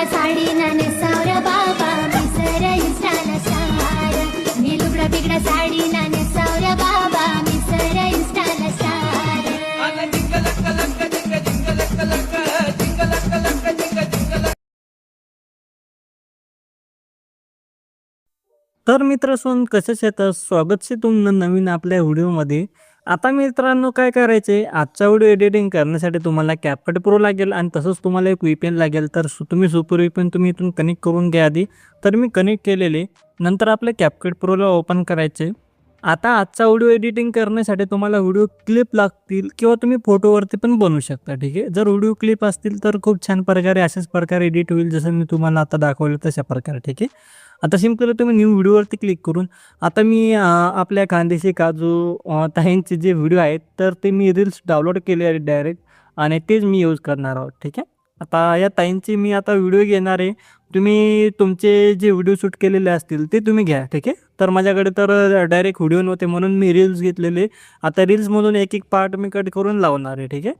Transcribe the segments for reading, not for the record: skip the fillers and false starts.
पिगडा साडी ना नेसावर बाबा मिसर इंस्टाला स्टार मी लुगडा पिगडा साडी ना नेसावर बाबा मिसर इंस्टाला स्टार तर मित्रसून कसेच येतं स्वागतचे तुमनं नवीन आपल्या व्हिडिओमध्ये. आता मित्रांनो काय करायचे, आजचा व्हिडिओ एडिटिंग करण्यासाठी तुम्हाला CapCut Pro लागेल आणि तसंच तुम्हाला एक VPN लागेल. तर तुम्ही सुपर VPN तुम्ही इथून कनेक्ट करून घ्या आधी. तर मी कनेक्ट केलेले नंतर आपल्या CapCut Proला ओपन करायचे. आता आजचा व्हिडिओ एडिटिंग करण्यासाठी तुम्हाला व्हिडिओ क्लिप लागतील किंवा तुम्ही फोटोवरती पण बनवू शकता. ठीक आहे, जर व्हिडिओ क्लिप असतील तर खूप छान प्रकारे अशाच प्रकारे एडिट होईल जसं मी तुम्हाला आता दाखवलं तशा प्रकारे. ठीक आहे, आता सिंपल तुम्ही न्यू व्हिडिओवरती क्लिक करून आता मी आपल्या खानदेशी काजू ताईंचे जे व्हिडिओ आहेत तर ते मी रील्स डाउनलोड केले आहेत डायरेक्ट आणि तेच मी यूज करणार आहोत. ठीक आहे, आता या ताईंची मी आता व्हिडिओ घेणार आहे. तुम्ही तुमचे जे व्हिडिओ शूट केलेले असतील ते तुम्ही घ्या. ठीक आहे, तर माझ्याकडे तर डायरेक्ट व्हिडिओ नव्हते म्हणून मी रील्स घेतलेले. आता रील्समधून एक एक पार्ट मी कट करून लावणार आहे. ठीक आहे,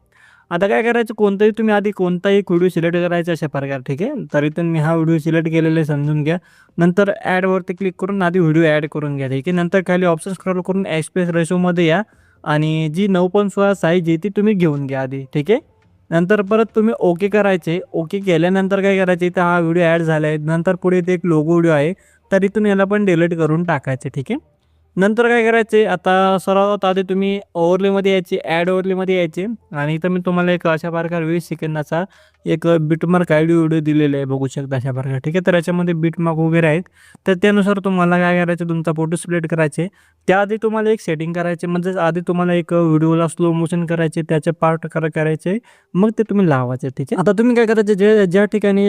आता काय करायचं, कोणताही तुम्ही आधी कोणताही व्हिडिओ सिलेक्ट करायचा अशा प्रकारे. ठीक आहे, तर इथून मी हा व्हिडिओ सिलेक्ट केलेला आहे समजून घ्या. नंतर ॲडवरती क्लिक करून आधी व्हिडिओ ॲड करून घ्या. ठीक आहे, नंतर खाली ऑप्शन स्क्रॉल करून ॲस्पेक्ट रेशोमध्ये या आणि जी 9.16 साईज आहे ती तुम्ही घेऊन घ्या आधी. ठीक आहे, नंतर परत तुम्ही ओके करायचे. ओके केल्यानंतर काय करायचे, इथं हा व्हिडिओ ॲड झाला आहे. नंतर पुढे इथे एक लोगो व्हिडिओ आहे तर इथून याला पण डिलीट करून टाकायचे. ठीक आहे, नंतर काय करायचे, आता सर्वात आधी तुम्ही ओव्हरलेमध्ये यायचे, ॲड ओव्हरलेमध्ये यायचे आणि इथं मी तुम्हाला एक अशा प्रकारे 20 सेकंदाचा एक बिटमार्क व्हिडिओ दिलेला आहे बघू शकता अशा प्रकारे. ठीक आहे, तर याच्यामध्ये बिटमार्क वगैरे आहेत तर त्यानुसार तुम्हाला काय करायचं, तुमचा फोटो सिलेक्ट करायचे. त्याआधी तुम्हाला एक सेटिंग करायचे, म्हणजे आधी तुम्हाला एक व्हिडिओला स्लो मोशन करायचे, त्याचे पार्ट करायचे, मग ते तुम्ही लावायचे. ठीक आहे, आता तुम्ही काय करायचे, ज्या ठिकाणी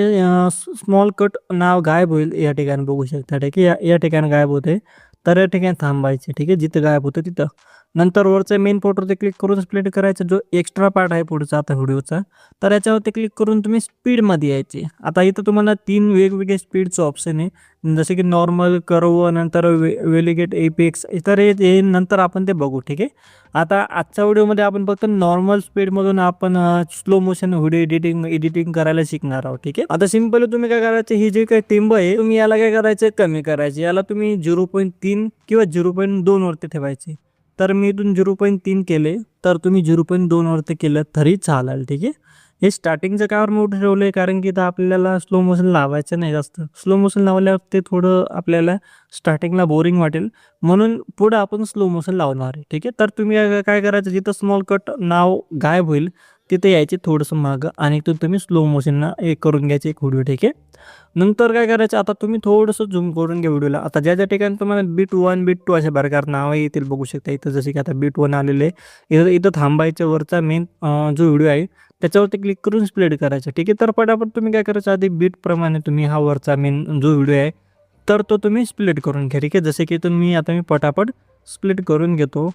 स्मॉल कट नाव गायब होईल या ठिकाणी बघू शकता. ठीक आहे, या ठिकाणी गायब होते तर या ठिकाणी थांबायचे. ठीक आहे, जिथं गायब होतं तिथं. नंतर वरचं मेन फोटोवरती क्लिक करून स्प्लिट करायचं, जो एक्स्ट्रा पार्ट आहे पुढचा आता व्हिडिओचा तर याच्यावरती क्लिक करून तुम्ही स्पीडमध्ये यायचे. आता इथं तुम्हाला 3 वेगवेगळे स्पीडचं ऑप्शन आहे, जसे की नॉर्मल, कर्व, नंतर वेलिगेट, एपेक्स. तर हे नंतर आपण ते बघू. ठीक आहे, आता आजच्या व्हिडिओमध्ये आपण फक्त नॉर्मल स्पीडमधून आपण स्लो मोशन व्हिडिओ एडिटिंग करायला शिकणार आहोत. ठीक आहे, आता सिंपली तुम्ही काय करायचं, ही जे काही टिंब आहे तुम्ही याला काय करायचं, कमी करायचे. याला तुम्ही 0.3 किंवा 0.2 वरती ठेवायचे. तर मी इथून 0.3 केले तर तुम्ही 0.2 वरती केलं तरी चालेल. ठीक आहे, हे स्टार्टिंगचं कावर मोठं ठेवलं आहे कारण की इथं आपल्याला स्लो मोशन लावायचं नाही जास्त. स्लो मोशन लावल्यावर ते थोडं आपल्याला स्टार्टिंगला बोरिंग वाटेल म्हणून पुढं आपण स्लो मोशन लावणार आहे. ठीक आहे, तर तुम्ही काय करायचं, जिथं स्मॉल कट नाव गायब होईल तिथे यायचे थोडंसं मागं आणि इथून तुम्ही स्लो मोशनला एक करून घ्यायचे एक व्हिडिओ. ठीक आहे, नंतर काय करायचं, आता तुम्ही थोडंसं झूम करून घ्या व्हिडिओला. आता ज्या ठिकाणी तुम्हाला बीट 1 बीट 2 अशा प्रकार नावं येतील बघू शकता. इथं जसे की आता बीट 1 आलेले इथं थांबायचं. वरचा मेन जो व्हिडिओ आहे त्याच्यावरती क्लिक करून स्प्लिट करायचं. ठीक आहे, तर पटापट तुम्ही काय करायचं, आधी बीटप्रमाणे तुम्ही हा वरचा मेन जो व्हिडिओ आहे तर तो तुम्ही स्प्लिट करून घ्या. ठीक आहे, जसे की आता मी पटापट स्प्लिट करून घेतो.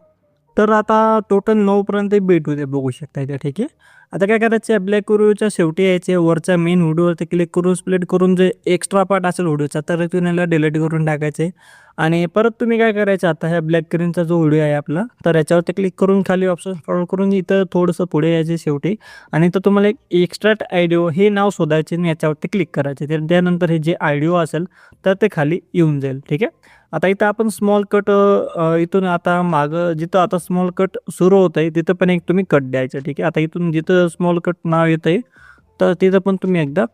तर आता टोटल 9 पर्यंत बीट होते बघू शकता इथे. ठीक आहे, आता काय करायचं, ब्लॅक व्हिडिओच्या शेवटी यायचे, वरच्या मेन व्हिडिओवरती क्लिक करून स्प्लिट करून जे एक्स्ट्रा पार्ट असेल व्हिडिओचा तर इथून याला डिलीट करून टाकायचे. आणि परत तुम्ही काय करायचं, आता ह्या ब्लॅक स्क्रीनचा जो व्हिडिओ आहे आपला तर याच्यावरती क्लिक करून खाली ऑप्शन स्क्रॉल करून इथं थोडंसं पुढे यायचे शेवटी आणि इथं तुम्हाला एक एक्स्ट्रॅक्ट ऑडिओ हे नाव शोधायचे आणि याच्यावरती क्लिक करायचे. त्यानंतर हे जे ऑडिओ असेल तर ते खाली येऊन जाईल. ठीक आहे, आता इथं आपण स्मॉल कट इथून आता मागं जिथं आता स्मॉल कट सुरू होत आहे तिथं पण एक तुम्ही कट द्यायचं. ठीक आहे, आता इथून जिथं स्मॉल कट नाव येतं आहे तर तिथं पण तुम्ही एकदा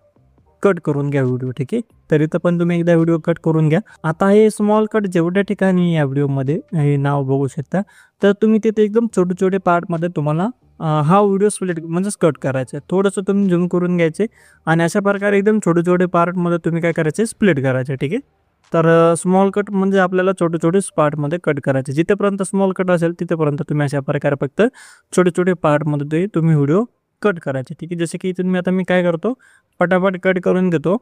कट करून घ्या व्हिडिओ. ठीक आहे, तर इथं पण तुम्ही एकदा व्हिडिओ कट करून घ्या. आता हे स्मॉल कट जेवढ्या ठिकाणी या व्हिडिओमध्ये हे नाव बघू शकता तर तुम्ही तिथे एकदम छोटे पार्टमध्ये तुम्हाला हा व्हिडिओ स्प्लिट म्हणजेच कट करायचं. थोडंसं तुम्ही झूम करून घ्यायचे आणि अशा प्रकारे एकदम छोटे पार्टमध्ये तुम्ही काय करायचे, स्प्लिट करायचे. ठीक आहे, तर स्मॉल कट म्हणजे आपल्याला छोटे पार्टमध्ये कट करायचे. जिथेपर्यंत स्मॉल कट असेल तिथेपर्यंत तुम्ही अशा प्रकारे फक्त छोटे पार्टमध्ये तुम्ही व्हिडिओ कट करायचे. ठीक आहे, जसे की इथून मी काय करतो, पटापट कट करून घेतो.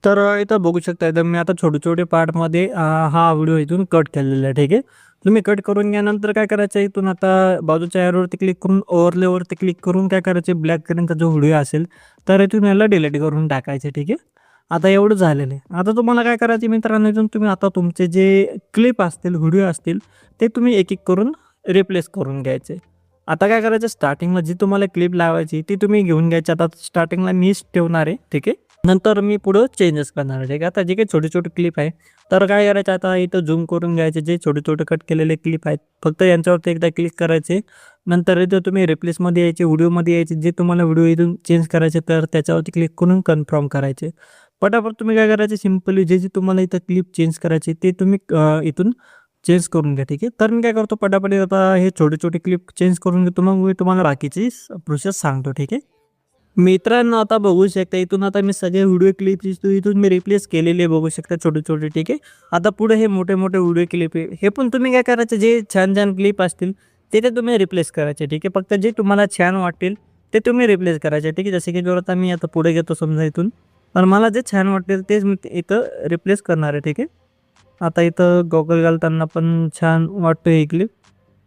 तर इथं बघू शकता एकदम मी आता छोटे पार्टमध्ये हा व्हिडिओ इथून कट केलेला आहे. ठीक आहे, तुम्ही कट करून घ्यानंतर काय करायचं, इथून आता बाजूच्या एरोवरती क्लिक करून ओव्हरलेवरती क्लिक करून काय करायचे, ब्लॅक स्क्रीनचा जो व्हिडिओ असेल तर इथून याला डिलीट करून टाकायचे. ठीक आहे, आता एवढं झालेलं आहे. आता तुम्हाला काय करायचं मित्रांनो, इथून तुम्ही आता तुमचे जे क्लिप असतील, व्हिडिओ असतील ते तुम्ही एक करून रिप्लेस करून घ्यायचे. आता काय करायचं, स्टार्टिंगला जी तुम्हाला क्लिप लावायची ती तुम्ही घेऊन घ्यायची. आता स्टार्टिंगला मीच ठेवणार आहे. ठीक आहे, नंतर मी पुढं चेंजेस करणार आहे. ठीक आहे. आता जे काही छोटे-छोटे क्लिप आहे, तर काय करायचं आता इथं झूम करून घ्यायचे जे छोटे-छोटे कट केलेले क्लिप आहेत. फक्त यांच्यावरती एकदा क्लिक करायचे. नंतर इथं तुम्ही रिप्लेसमध्ये यायचे, व्हिडिओमध्ये यायचे. जे तुम्हाला व्हिडिओ इथून चेंज करायचे तर त्याच्यावरती क्लिक करून कन्फर्म करायचे. पटापट तुम्ही काय करायचे सिंपली जे तुम्हाला इथं क्लिप चेंज करायचे ते तुम्ही इथून चेंज करून घ्या. ठीक आहे. तर मी काय करतो पटापट आता हे छोटे-छोटे क्लिप चेंज करून घेतो. मग मी तुम्हाला बाकीची प्रोसेस सांगतो. ठीक आहे. मित्रांनो आता बघू शकता इथून आता मी सगळे व्हिडिओ क्लिप इथून मी रिप्लेस केलेले बघू शकता छोटे-छोटे. ठीक आहे. आता पुढे हे मोठे-मोठे व्हिडिओ क्लिप आहे. हे पण तुम्ही काय करायचं जे छान-छान क्लिप असतील ते तुम्ही रिप्लेस करायचे. ठीक आहे. फक्त जे तुम्हाला छान वाटतील ते तुम्ही रिप्लेस करायचे. ठीक आहे. जसे की जर आता मी आता पुढे घेतो समजा इथून. तर मला जे छान वाटतील तेच मी इथं रिप्लेस करणार आहे. ठीक आहे. आता इथं गॉगल घालताना पण छान वाटतं हे क्लिप.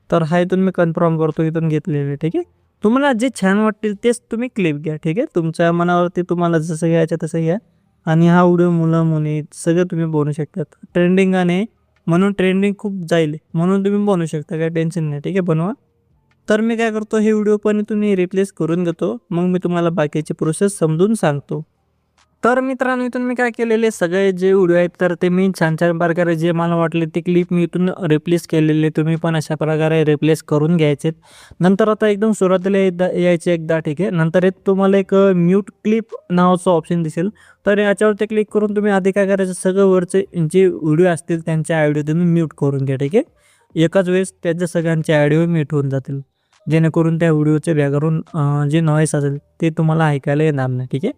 तर हा इथून मी कन्फर्म करतो इथून घेतलेले. ठीक आहे. तुम्हाला जे छान वाटतील तेच तुम्ही क्लिप घ्या. ठीक आहे. तुमच्या मनावरती तुम्हाला जसं घ्यायचं तसं घ्या. आणि हा व्हिडिओ मुलं-मुली सगळं तुम्ही बनवू शकतात. ट्रेंडिंग गाणे म्हणून ट्रेंडिंग खूप जाईल म्हणून तुम्ही बनवू शकता. काही टेन्शन नाही. ठीक आहे. बनवा. तर मी काय करतो हे व्हिडिओ पण इथून रिप्लेस करून घेतो. मग मी तुम्हाला बाकीची प्रोसेस समजून सांगतो. तर मित्रांनो इथून मी काय केलेले सगळे जे व्हिडिओ आहेत तर ते मी छान-छान प्रकारे जे मला वाटले ते क्लिप मी इथून रिप्लेस केलेले. तुम्ही पण अशा प्रकारे रिप्लेस करून घ्यायचेत. नंतर आता एकदम सुरुवातीला यायचे एकदा. ठीक आहे. नंतर एक तुम्हाला एक म्यूट क्लिप नावाचं ऑप्शन दिसेल. तर याच्यावरती क्लिक करून तुम्ही आधी काय करायचं सगळं वरचे जे व्हिडिओ असतील त्यांचे ऑडिओ तुम्ही म्यूट करून घ्या. ठीक आहे. एकाच वेळेस त्यांच्या सगळ्यांचे ऑडिओ म्यूट होऊन जातील. जेणेकरून त्या व्हिडिओचे बॅकग्राऊंड जे नॉईस असेल ते तुम्हाला ऐकायला येणार नाही. ठीक आहे.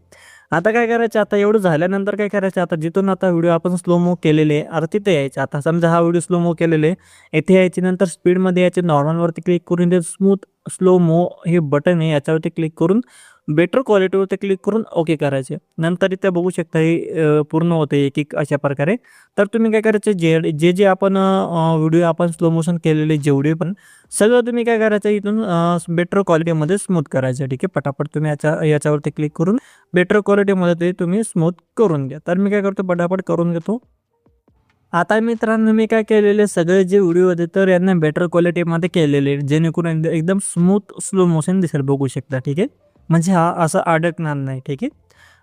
आता काय करायचं आता एवढं झाल्यानंतर काय करायचं आता जिथून आता व्हिडिओ आपण स्लो मो केलेले आहे अरे तिथे यायचे. आता समजा हा व्हिडिओ स्लो मो केलेले आहे. येथे यायचे नंतर स्पीडमध्ये यायचे नॉर्मलवरती क्लिक करून ते स्मूथ स्लो मो हे बटन आहे याच्यावरती क्लिक करून बेटर क्वालिटीवरती क्लिक करून ओके करायचे. नंतर इथे बघू शकता हे पूर्ण होते एक अशा प्रकारे. तर तुम्ही काय करायचं जे आपण व्हिडिओ आपण स्लो मोशन केलेले जेवढे पण सगळं तुम्ही काय करायचं इथून बेटर क्वालिटीमध्ये स्मूथ करायचं. ठीक आहे. पटापट तुम्ही याच्यावरती क्लिक करून बेटर क्वालिटीमध्ये ते तुम्ही स्मूथ करून घ्या. तर मी काय करतो पटापट करून घेतो. आता मित्रांनो मी काय केलेले सगळे जे व्हिडिओ होते तर यांना बेटर क्वालिटीमध्ये केलेले जेणेकरून एकदम स्मूथ स्लो मोशन दिसेल बघू शकता. ठीक आहे. म्हणजे हा असं अडकणार नाही. ठीक आहे.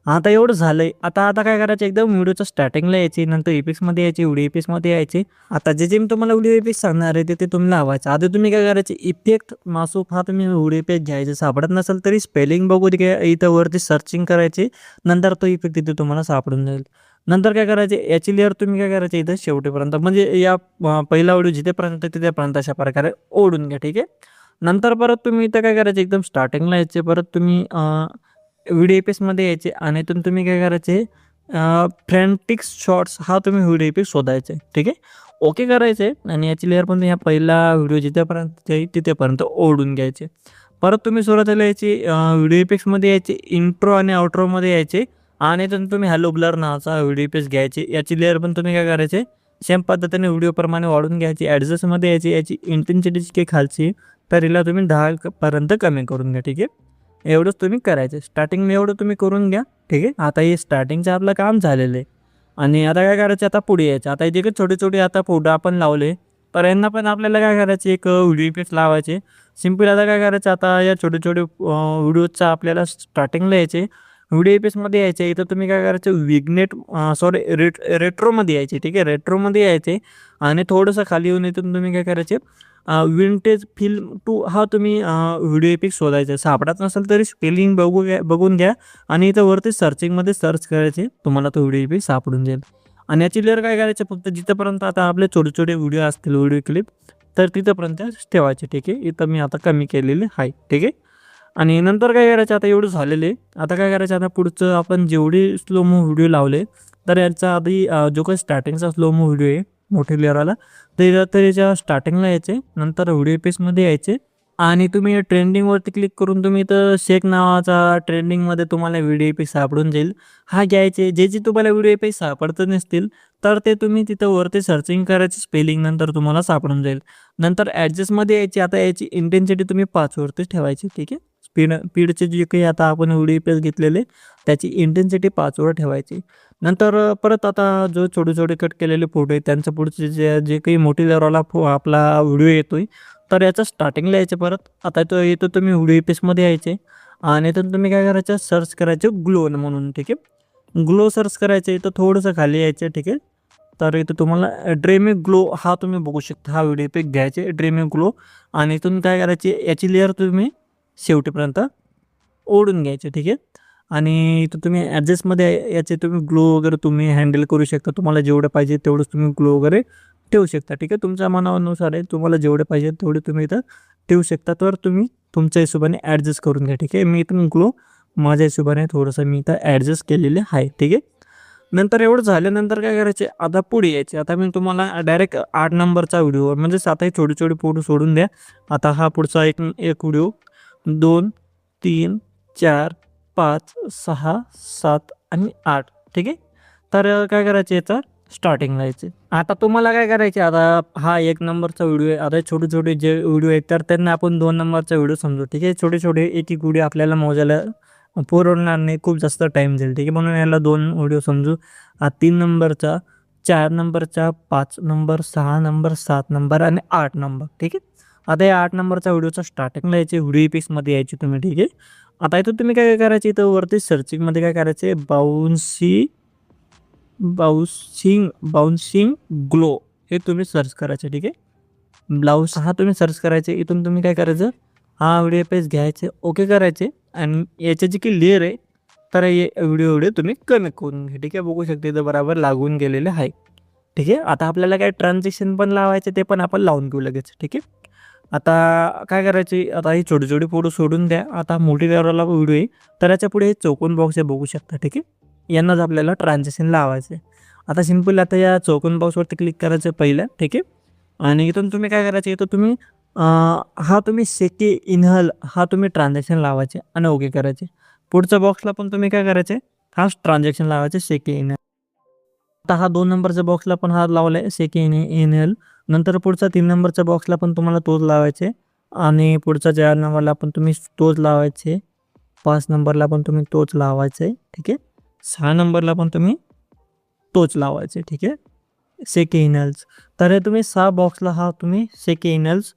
आता एवढं झालंय. आता आता काय करायचं एकदम व्हिडिओच्या स्टार्टिंगला यायची नंतर इफेक्ट्समध्ये यायची व्हिडिओ इफेक्ट्समध्ये यायचे. आता जे मी तुम्हाला व्हिडिओ इफेक्ट सांगणार आहे ते तुम्ही लावायचं. आधी तुम्ही काय करायचे इफेक्ट मासूक हा तुम्ही व्हिडिओ इफेक्ट घ्यायचे सापडत नसेल तरी स्पेलिंग बघू घ्या इथं वरती सर्चिंग करायचे. नंतर तो इफेक्ट तिथे तुम्हाला सापडून जाईल. नंतर काय करायचे याची लेअर तुम्ही काय करायचे इथं शेवटीपर्यंत म्हणजे या पहिला व्हिडिओ जिथेपर्यंत तिथेपर्यंत अशा प्रकारे ओढून घ्या. ठीक आहे. नंतर परत तुम्ही इथं काय करायचे एकदम स्टार्टिंगला यायचे परत तुम्ही व्हिडिओ इफेक्ट्समध्ये यायचे आणि इथून तुम्ही काय करायचे फ्रँटिक शॉर्ट्स हा तुम्ही व्हिडिओ इफेक्ट शोधायचे. ठीक आहे. ओके करायचे आणि याची लेअर पण ह्या पहिला व्हिडिओ जिथेपर्यंत तिथेपर्यंत ओढून घ्यायचे. परत तुम्ही सुरुवातीला यायची व्हिडिओ इफेक्ट्समध्ये यायचे इंट्रो आणि आउट्रोमध्ये यायचे आणि इथून तुम्ही हॅलो ब्लर नावाचा व्हिडिओ इफेक्ट्स घ्यायचे. याची लेअर पण तुम्ही काय करायचे सेम पद्धतीने व्हिडिओप्रमाणे वाढून घ्यायची. ॲडजस्टमध्ये यायची याची इंटेन्सिटी जी काही खालची तर हिला तुम्ही 10 पर्यंत कमी करून घ्या. ठीक आहे. एवढंच तुम्ही करायचं स्टार्टिंगला एवढं तुम्ही करून घ्या. ठीक आहे. आता हे स्टार्टिंगचं आपलं काम झालेलं आहे आणि आता काय करायचं आता पुढे यायचं. आता जे काही छोटे-छोटे आता फोटो आपण लावले तर यांना पण आपल्याला काय करायचे एक व्हिडिओ इफेक्ट लावायचे. सिम्पल आता काय करायचं आता या छोटे-छोटे व्हिडिओचा आपल्याला स्टार्टिंगला यायचे व्हिडिओ इफेक्ट्समध्ये यायचे. इथं तुम्ही काय करायचं विग्नेट रेट्रोमध्ये यायचे. ठीक आहे. रेट्रोमध्ये यायचे आणि थोडंसं खाली येऊन इथून तुम्ही काय करायचे विंटेज फिल्म 2 हा तुम्ही व्हिडिओ इफेक्ट शोधायचा. सापडत नसेल तरी स्पेलिंग बघून घ्या आणि इथं वरती सर्चिंगमध्ये सर्च करायचे तुम्हाला तो व्हिडिओ इफेक्ट सापडून जाईल. आणि याची लेअर काय करायचे फक्त जिथंपर्यंत आता आपले छोटे-छोटे व्हिडिओ असतील व्हिडिओ क्लिप तर तिथंपर्यंत ठेवायचे. ठीक आहे. इथं मी आता कमी केलेले आहे. ठीक आहे. आणि नंतर काय करायचं आता एवढं झालेले आता काय करायचं आता पुढचं आपण जेवढे स्लो मो व्हिडिओ लावले तर याचा आधी जो काही स्टार्टिंगचा स्लो मो व्हिडिओ आहे मोठी लेअरवाला तर याच्या स्टार्टिंगला यायचे नंतर व्हिडिओ इफेक्ट्समध्ये यायचे आणि तुम्ही ट्रेंडिंगवरती क्लिक करून तुम्ही इथं शेक नावाचा ट्रेंडिंगमध्ये तुम्हाला व्हिडिओ इफेक्ट सापडून जाईल. हा घ्यायचे जे तुम्हाला व्हिडिओ इफेक्ट सापडत नसतील तर ते तुम्ही तिथं वरती सर्चिंग करायचे स्पेलिंग नंतर तुम्हाला सापडून जाईल. नंतर ॲडजस्टमध्ये यायची आता याची इंटेन्सिटी तुम्ही 5 वरती ठेवायची. ठीक आहे. स्पीडचे जे काही आता आपण व्हिडिओ इफेक्ट घेतलेले त्याची इंटेन्सिटी 5 वर ठेवायची. नंतर परत आता जो छोटे-छोटे कट केलेले फोटो आहेत त्यांचं पुढचे जे काही मोठी लेअरवाला आपला व्हिडिओ येतोय तर याचं स्टार्टिंगला यायचे परत आता तो येतो तुम्ही व्हिडिओ इफेक्ट्समध्ये यायचे आणि इथून तुम्ही काय करायचं सर्च करायचं ग्लो म्हणून. ठीक आहे. ग्लो सर्च करायचं इथं थोडंसं खाली यायचं ठीक आहे. तर इथं तुम्हाला ड्रीमिक ग्लो हा तुम्ही बघू शकता, हा व्हिडिओ पिक घ्यायचे ड्रीमिक ग्लो आणि इथून काय करायची याची लेअर तुम्ही शेवटीपर्यंत ओढून घ्यायचे ठीक आहे. आणि इथं तुम्ही ॲडजस्टमध्ये याचे तुम्ही ग्लो वगैरे तुम्ही हँडल करू शकता, तुम्हाला जेवढं पाहिजे तेवढंच तुम्ही ग्लो वगैरे ठेवू शकता ठीक आहे. तुमच्या मनानुसार आहे, तुम्हाला जेवढे पाहिजे तेवढे तुम्ही इथं ठेवू शकता. तर तुम्ही तुमच्या हिशोबाने ॲडजस्ट करून घ्या ठीक आहे. मी इथून ग्लो माझ्या हिशोबाने थोडंसं मी इथं ॲडजस्ट केलेले आहे ठीक आहे. नंतर एवढं झाल्यानंतर काय करायचे, आता पुढे यायचे. आता मी तुम्हाला डायरेक्ट 8 नंबरचा व्हिडिओ म्हणजेच आता हे छोटे छोटे फोटो सोडून द्या. आता हा पुढचा एक एक व्हिडिओ 2, 3, 4, 5, 6, 7 आणि 8 ठीक आहे. तर काय करायचे याचा स्टार्टिंगला यायचे. आता तुम्हाला काय करायचे, आता हा 1 नंबरचा व्हिडिओ आहे. आता छोटे छोटे जे व्हिडिओ आहेत तर त्यांना आपण 2 नंबरचा व्हिडिओ समजू ठीक आहे. छोटे छोटे एक एक व्हिडिओ आपल्याला मोजायला पुरवणार नाही, खूप जास्त टाईम जाईल ठीक आहे. म्हणून याला 2 व्हिडिओ समजू. 3 नंबरचा, 4 नंबरचा, 5 नंबर, 6 नंबर, 7 नंबर आणि 8 नंबर ठीक आहे. आता या 8 नंबरचा व्हिडिओचा स्टार्टिंगला यायचे, व्हिडिओ पिक्समध्ये यायचे तुम्ही ठीक आहे. आता इथं तुम्ही काय करायचे, इथं वरती सर्चिंगमध्ये काय करायचे, बाउन्सिंग ग्लो हे तुम्ही सर्च करायचे ठीक आहे. ब्लाऊज हा तुम्ही सर्च करायचे. इथून तुम्ही काय करायचं, हा व्हिडिओ पेज घ्यायचे, ओके करायचे आणि याची जी की लेअर आहे तर हे व्हिडिओ तुम्ही कनेक्ट करून घ्या ठीक आहे. बघू शकता इथं बरोबर लागून गेलेले आहे ठीक आहे. आता आपल्याला काय ट्रान्झॅक्शन पण लावायचे, ते पण आपण लावून घेऊ लगेच ठीक आहे. आता काय करायचे, आता ही छोटे छोटे फोटो सोडून द्या. आता मोठी लेवलला व्हिडिओ आहे तर याच्या पुढे हे चौकोन बॉक्स आहे बघू शकता ठीक आहे. यांनाच आपल्याला ट्रान्झॅक्शन लावायचं आहे. आता सिंपल आता या चौकोन बॉक्सवरती क्लिक करायचं पहिलं ठीक आहे. आणि इथून तुम्ही काय करायचं, इथं तुम्ही हा तुम्ही सेके इनहल हा तुम्ही ट्रान्झॅक्शन लावायचे आणि ओके करायचे. पुढच्या बॉक्सला पण तुम्ही काय करायचे, हाच ट्रान्झॅक्शन लावायचे सेके इनहल. आता हा 2 नंबरच्या बॉक्सला पण हा लावला आहे सेके इनहल. नंतर पुढचा 3 नंबरच्या बॉक्सला पण तुम्हाला तोच लावायचे आणि पुढचा 4 नंबरला पण तुम्ही तोच लावायचे. 5 नंबरला पण तुम्ही तोच लावायचे ठीक आहे. 6 नंबरला पण तुम्ही तोच लावायचे ठीक आहे, सेके इनहल्स. तर हे तुम्ही 6 बॉक्सला हा तुम्ही सेके इनहल्स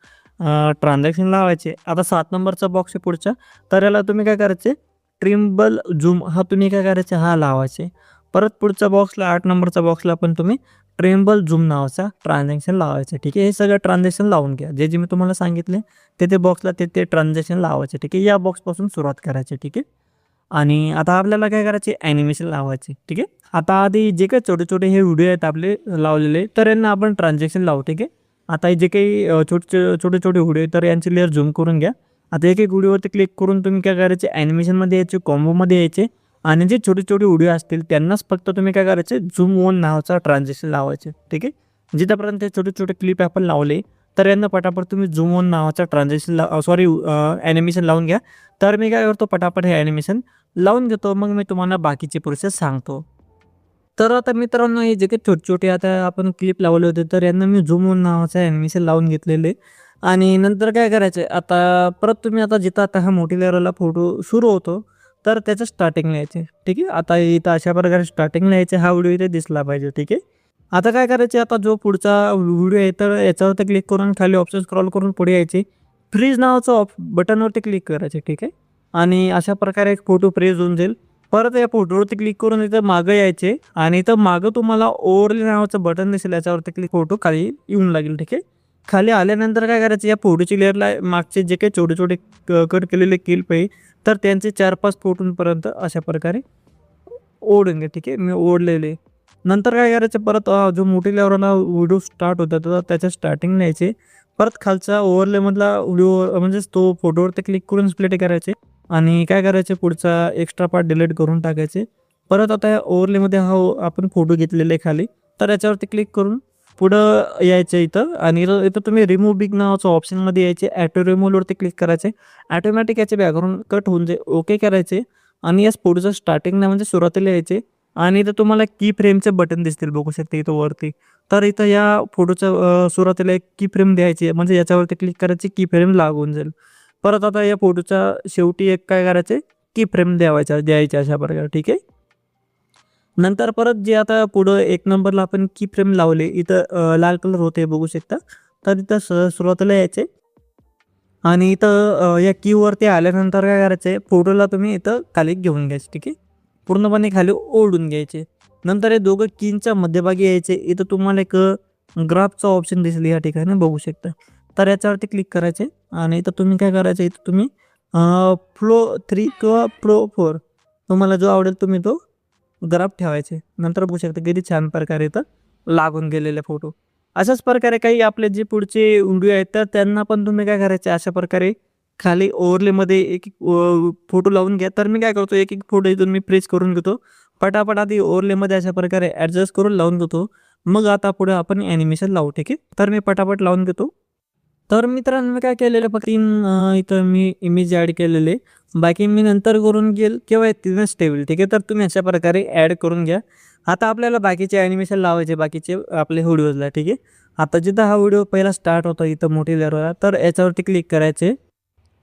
ट्रान्झॅक्शन लावायचे. आता 7 नंबरचा बॉक्स आहे पुढचा, तर याला तुम्ही काय करायचे, ट्रिम्बल झूम हा तुम्ही काय करायचे, हा लावायचे. परत पुढच्या बॉक्सला 8 नंबरच्या बॉक्सला पण तुम्ही ट्रेम्बल झूम नावाचा ट्रान्झॅक्शन लावायचं ठीक आहे. हे सगळं ट्रान्झॅक्शन लावून घ्या, जे जे मी तुम्हाला सांगितले ते बॉक्सला ते ट्रान्झॅक्शन लावायचे ठीक आहे. या बॉक्सपासून सुरुवात करायची ठीक आहे. आणि आता आपल्याला काय करायचे, ॲनिमेशन लावायचे ठीक आहे. आता आधी जे काही छोटे छोटे हे व्हिडिओ आहेत आपले लावलेले, तर यांना आपण ट्रान्झॅक्शन लावू ठीक आहे. आता हे जे काही छोटे छोटे व्हिडिओ आहेत तर यांची लेअर झूम करून घ्या. आता एक एक व्हिडिओवरती क्लिक करून तुम्ही काय करायचे, ॲनिमेशनमध्ये यायचे, कॉम्बोमध्ये यायचे आणि जे छोटे छोटे व्हिडिओ असतील त्यांनाच फक्त तुम्ही काय करायचे, झूम ऑन नावाचा ट्रान्झॅक्शन लावायचे ठीक आहे. जिथंपर्यंत हे छोटे छोटे क्लिप आपण लावले तर यांना पटापट तुम्ही झूम ऑन नावाचा ट्रान्झॅक्शन ॲनिमेशन लावून घ्या. तर मी काय करतो, पटापट हे ॲनिमेशन लावून घेतो, मग मी तुम्हाला बाकीची प्रोसेस सांगतो. तर आता मित्रांनो हे जे काही छोटे छोटे आता आपण क्लिप लावले होते तर यांना मी झूम ऑन नावाचं ॲनिमेशन लावून घेतलेले. आणि नंतर काय करायचं, आता परत तुम्ही आता जिथं आता हा मोठी लेवलला फोटो सुरू होतो तर त्याचं स्टार्टिंगला यायचे ठीक आहे. आता इथं अशा प्रकारे स्टार्टिंगला यायचे, हा व्हिडिओ इथे दिसला पाहिजे ठीक आहे. आता काय करायचे, आता जो पुढचा व्हिडिओ आहे तर याच्यावरती क्लिक करून खाली ऑप्शन स्क्रॉल करून पुढे यायचे, फ्रीज नावाचं बटनवरती क्लिक करायचे ठीक आहे. आणि अशा प्रकारे एक फोटो फ्रीज होऊन जाईल. परत या फोटोवरती क्लिक करून इथं मागं यायचे आणि इथं मागं तुम्हाला ओव्हरले नावाचं बटन दिसेल, याच्यावरती क्लिक फोटो खाली येऊन लागेल ठीक आहे. खाली आल्यानंतर काय करायचं, या फोटोची लेअरला मागचे जे काही छोटे छोटे कट केलेले क्लिप आहे तर त्यांचे 4-5 फोटोंपर्यंत अशा प्रकारे ओढून घ्या ठीक आहे. मी ओढलेले. नंतर काय करायचं, परत जो मोठी लेवलला व्हिडिओ स्टार्ट होता तर त्याच्या स्टार्टिंगला यायचे. परत खालचा ओव्हरलेमधला व्हिडिओ म्हणजेच तो फोटोवरती क्लिक करून स्प्लिट करायचे आणि काय करायचे, पुढचा एक्स्ट्रा पार्ट डिलीट करून टाकायचे. परत आता या ओव्हरलेमध्ये हा आपण फोटो घेतलेले खाली, तर याच्यावरती क्लिक करून पुढं यायचं इथं आणि इथं तुम्ही रिमूव्ह बिग नावाचं ऑप्शनमध्ये यायचे. ॲटो रिमूव्हवरती क्लिक करायचे, ॲटोमॅटिक याचे बॅकग्राऊंड कट होऊन जाईल, ओके करायचे. आणि याच फोटोचं स्टार्टिंगला म्हणजे सुरुवातीला यायचे आणि इथं तुम्हाला की फ्रेमचे बटन दिसतील बघू शकता इथं वरती. तर इथं या फोटोचं सुरुवातीला एक की फ्रेम द्यायची, म्हणजे याच्यावरती क्लिक करायची, की फ्रेम लागून जाईल. परत आता या फोटोच्या शेवटी एक काय करायचे, की फ्रेम द्यायचे अशा प्रकारे ठीक आहे. नंतर परत जे आता पुढं 1 नंबरला आपण की फ्रेम लावले, इथं लाल कलर होते बघू शकता. तर इथं सुरुवातीला यायचे आणि इथं या कीवरती आल्यानंतर काय करायचं, फोटोला तुम्ही इथं खाली घेऊन घ्यायचे ठीक आहे. पूर्णपणे खाली ओढून घ्यायचे. नंतर हे दोघं कीनच्या मध्यभागी यायचे. इथं तुम्हाला एक ग्राफचा ऑप्शन दिसेल या ठिकाणी बघू शकता. तर याच्यावरती क्लिक करायचे आणि इथं तुम्ही काय करायचं, इथं तुम्ही फ्लो 3 किंवा फ्लो 4 तुम्हाला जो आवडेल तुम्ही तो ग्राफ ठेवायचे. नंतर बघू शकता किती छान प्रकारे इथं लागून गेलेले फोटो. अशाच प्रकारे काही आपले जे पुढचे व्हिडिओ आहेत तर त्यांना पण तुम्ही काय करायचे, अशा प्रकारे खाली ओव्हरलेमध्ये एक एक फोटो लावून घ्या. तर मी काय करतो, एक एक फोटो इथून मी प्रेस करून घेतो. पटापट आधी ओव्हरलेमध्ये अशा प्रकारे ॲडजस्ट करून लावून घेतो. मग आता पुढे आपण ॲनिमेशन लावू. ठीक आहे. तर मी पटापट लावून घेतो. तर मित्रांनो मी काय केलेलं फक्त इथं मी इमेज ॲड केलेले. बाकी मी नंतर करून घेईल किंवा तिथूनच ठेवेल. ठीक आहे. तर तुम्ही अशा प्रकारे ॲड करून घ्या. आता आपल्याला बाकीचे ॲनिमेशन लावायचे बाकीचे आपले व्हिडिओजला. ठीक आहे. आता जिथं हा व्हिडिओ पहिला स्टार्ट होता इथं मोठी लेअरला, तर याच्यावरती क्लिक करायचे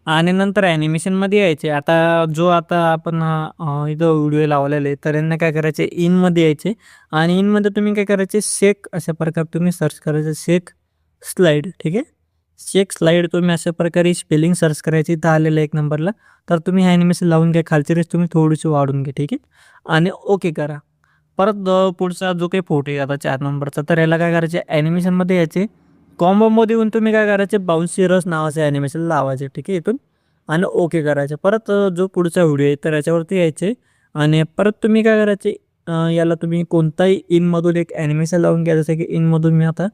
आणि नंतर ॲनिमेशनमध्ये यायचे. आता जो आता आपण इथं व्हिडिओ लावलेले आहे तर यांना काय करायचे, इनमध्ये यायचे आणि इनमध्ये तुम्ही काय करायचे, शेक अशा प्रकारे तुम्ही सर्च करायचं, शेक स्लाईड. ठीक आहे. शेक स्लाईड तुम्ही अशा प्रकारे स्पेलिंग सर्च करायची, इथं आलेलं 1 नंबरला. तर तुम्ही ॲनिमेशन लावून घ्या. खालची रेस तुम्ही थोडीशी वाढून घ्या. ठीक आहे. आणि ओके करा. परत पुढचा जो काही फोटो आहे आता 4 नंबरचा, तर याला काय करायचे, ॲनिमेशनमध्ये यायचे. कॉम्बोमध्ये येऊन तुम्ही काय करायचे, बाउन्सी रस नावाचे ॲनिमेशन लावायचे. ठीक आहे. इथून आणि ओके करायचे. परत जो पुढचा व्हिडिओ आहे तर याच्यावरती यायचे आणि परत तुम्ही काय करायचे, याला तुम्ही कोणताही इनमधून एक ॲनिमेशन लावून घ्या. जसं की इनमधून मी आता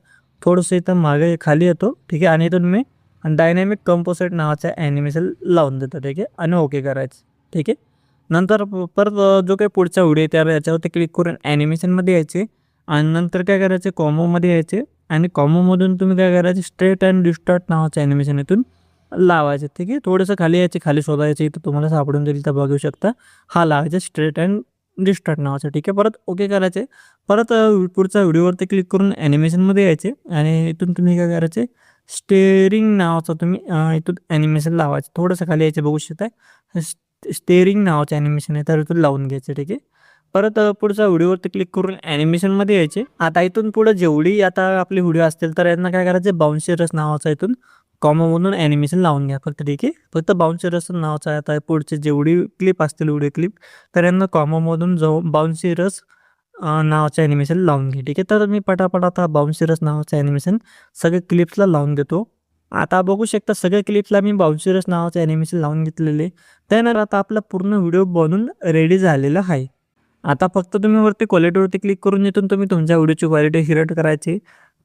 थोडंसं इथं मागे खाली येतो. ठीक आहे. आणि इथून मी डायनॅमिक कंपोजिट नावाचं ॲनिमेशन लावून देतो. ठीक आहे. आणि ओके करायचं. ठीक आहे. नंतर परत जो काही पुढचा व्हिडिओ आहे त्या याच्यावरती क्लिक करून ॲनिमेशनमध्ये यायचे आणि नंतर काय करायचे, कॉम्बोमध्ये यायचे आणि कॉम्बोमधून तुम्ही काय करायचे, स्ट्रेट अँड डिस्टॉर्ट नावाचं ॲनिमेशन इथून लावायचे. ठीक आहे. थोडंसं खाली यायचे, खाली शोधायचे, इथं तुम्हाला सापडून जाईल, तर बघू शकता. हा लावायचा स्ट्रेट अँड डिस्टॉर्ट नावाचं. ठीक आहे. परत ओके करायचे. परत पुढचा व्हिडिओवरती क्लिक करून ॲनिमेशनमध्ये यायचे आणि इथून तुम्ही काय करायचे, स्टेअरिंग नावाचं तुम्ही इथून ॲनिमेशन लावायचं. थोडंसं खाली यायचे, बघू शकता. स्टेअरिंग नावाचं ॲनिमेशन आहे तर इथून लावून घ्यायचं. ठीक आहे. परत पुढचा व्हिडिओवरती क्लिक करून ॲनिमेशनमध्ये यायचे. आता इथून पुढं जेवढी आता आपले व्हिडिओ असतील तर यांना काय करायचं, बाउन्सी रस नावाचा इथून कॉमोमधून ॲनिमेशन लावून घ्या फक्त. ठीक आहे. फक्त बाउन्सी रस नावाचा आहे. आता पुढचे जेवढी क्लिप असतील व्हिडिओ क्लिप तर यांना कॉमोमधून जाऊन बाउन्सी रस नावाचं ॲनिमेशन लावून घे. ठीक आहे. तर मी पटापट आता बाउन्सी रस नावाचं ॲनिमेशन सगळे क्लिप्सला लावून देतो. आता बघू शकता सगळ्या क्लिप्सला मी बाउन्सी रस नावाचं ॲनिमेशन लावून घेतलेले. त्यानंतर आता आपला पूर्ण व्हिडिओ बनून रेडी झालेला आहे. आता फक्त तुम्ही वरती क्वालिटीवरती क्लिक करून इथून तुम्ही तुमच्या व्हिडिओची क्वालिटी सिलेक्ट करायची.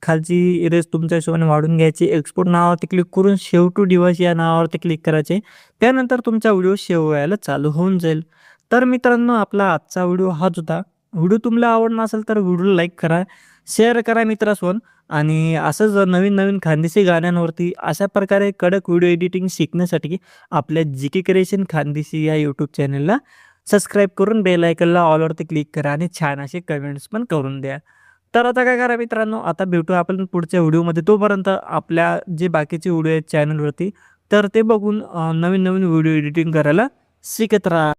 खालची इरेज तुमच्या हिशोबाने वाढून घ्यायची. एक्सपोर्ट नावावरती क्लिक करून सेव्ह टू डिव्हाइस या नावावरती क्लिक करायचे. त्यानंतर तुमचा व्हिडिओ सेव्ह व्हायला चालू होऊन जाईल. तर मित्रांनो आपला आजचा व्हिडिओ हाच होता. व्हिडिओ तुम्हाला आवडला असेल तर व्हिडिओला लाईक करा, शेअर करा मित्रांसोबत आणि असंच नवीन नवीन खानदेशी गाण्यांवरती अशा प्रकारे कडक व्हिडिओ एडिटिंग शिकण्यासाठी आपल्या जी क्रिएशन खानदेशी या यूट्यूब चॅनलला सबस्क्राईब करून बेल आयकनला ऑलवरती क्लिक करा आणि छान असे कमेंट्स पण करून द्या. तर आता काय करा मित्रांनो, आता भेटू आपण पुढच्या व्हिडिओमध्ये. तोपर्यंत आपल्या जे बाकीचे व्हिडिओ आहेत चॅनलवरती तर ते बघून नवीन नवीन व्हिडिओ एडिटिंग करायला शिकत राहा.